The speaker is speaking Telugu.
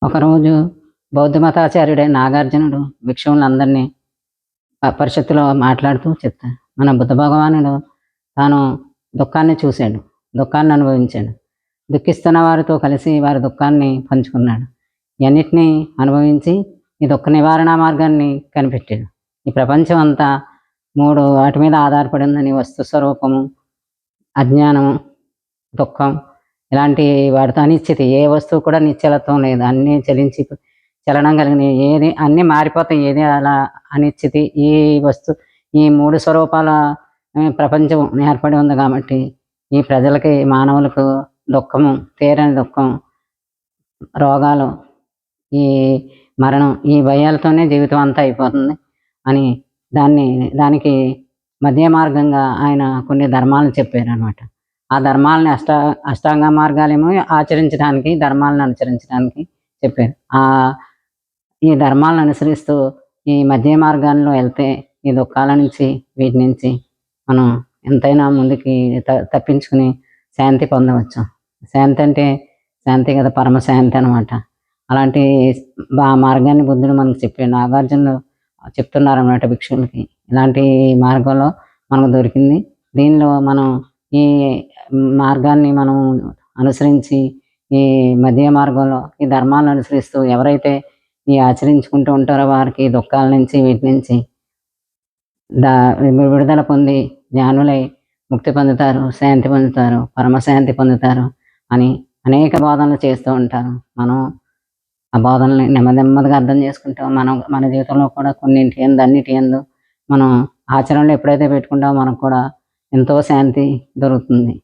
ఒకరోజు బౌద్ధ మతాచార్యుడైన నాగార్జునుడు భిక్షువులందరినీ పరిషత్తులో మాట్లాడుతూ చెప్తాడు. మన బుద్ధ భగవానుడు తాను దుఃఖాన్ని చూశాడు, దుఃఖాన్ని అనుభవించాడు, దుఃఖిస్తున్న వారితో కలిసి వారి దుఃఖాన్ని పంచుకున్నాడు. ఇవన్నిటినీ అనుభవించి ఈ దుఃఖ నివారణ మార్గాన్ని కనిపెట్టాడు. ఈ ప్రపంచం అంతా మూడు వాటి మీద ఆధారపడి ఉందని: వస్తు స్వరూపము, అజ్ఞానము, దుఃఖం. ఇలాంటి వాటితో అనిశ్చితి, ఏ వస్తువు కూడా నిశ్చలత్వం లేదు, అన్నీ చలించి చలనం కలిగిన ఏది అన్నీ మారిపోతాయి. ఏది అలా అనిశ్చితి. ఈ ఈ మూడు స్వరూపాల ప్రపంచం ఏర్పడి ఉంది కాబట్టి ఈ ప్రజలకి, మానవులకు దుఃఖము, తీరని దుఃఖం, రోగాలు, ఈ మరణం, ఈ భయాలతోనే జీవితం అంతా అయిపోతుంది అని దానికి మధ్య మార్గంగా ఆయన కొన్ని ధర్మాలను చెప్పారు అనమాట. ఆ ధర్మాలని అష్టాంగ మార్గాలేమో ఆచరించడానికి, ధర్మాలను అనుసరించడానికి చెప్పారు. ఈ ధర్మాలను అనుసరిస్తూ ఈ మధ్య మార్గాల్లో వెళ్తే ఈ దుఃఖాల నుంచి, వీటి నుంచి మనం ఎంతైనా ముందుకి తప్పించుకుని శాంతి పొందవచ్చు. శాంతి అంటే శాంతి కదా, పరమశాంతి అనమాట. అలాంటి మార్గాన్ని బుద్ధుడు మనకు చెప్పాడు. నాగార్జునుడు చెప్తున్నారన్నమాట భిక్షువులకి. ఇలాంటి మార్గంలో మనకు దొరికింది. దీనిలో మనం ఈ మార్గాన్ని మనం అనుసరించి ఈ మధ్య మార్గంలో ఈ ధర్మాలను అనుసరిస్తూ ఎవరైతే ఈ ఆచరించుకుంటూ ఉంటారో వారికి దుఃఖాల నుంచి, వీటి నుంచి విడుదల పొంది జ్ఞానులై ముక్తి పొందుతారు, శాంతి పొందుతారు, పరమశాంతి పొందుతారు అని అనేక బోధనలు చేస్తూ ఉంటారు. మనం ఆ బోధనల్ని నెమ్మదిగా అర్థం చేసుకుంటాం. మన జీవితంలో కూడా కొన్నింటి ఎందు, అన్నిటి ఎందు మనం ఆచరణలో ఎప్పుడైతే పెట్టుకుంటామో మనకు కూడా ఎంతో శాంతి దొరుకుతుంది.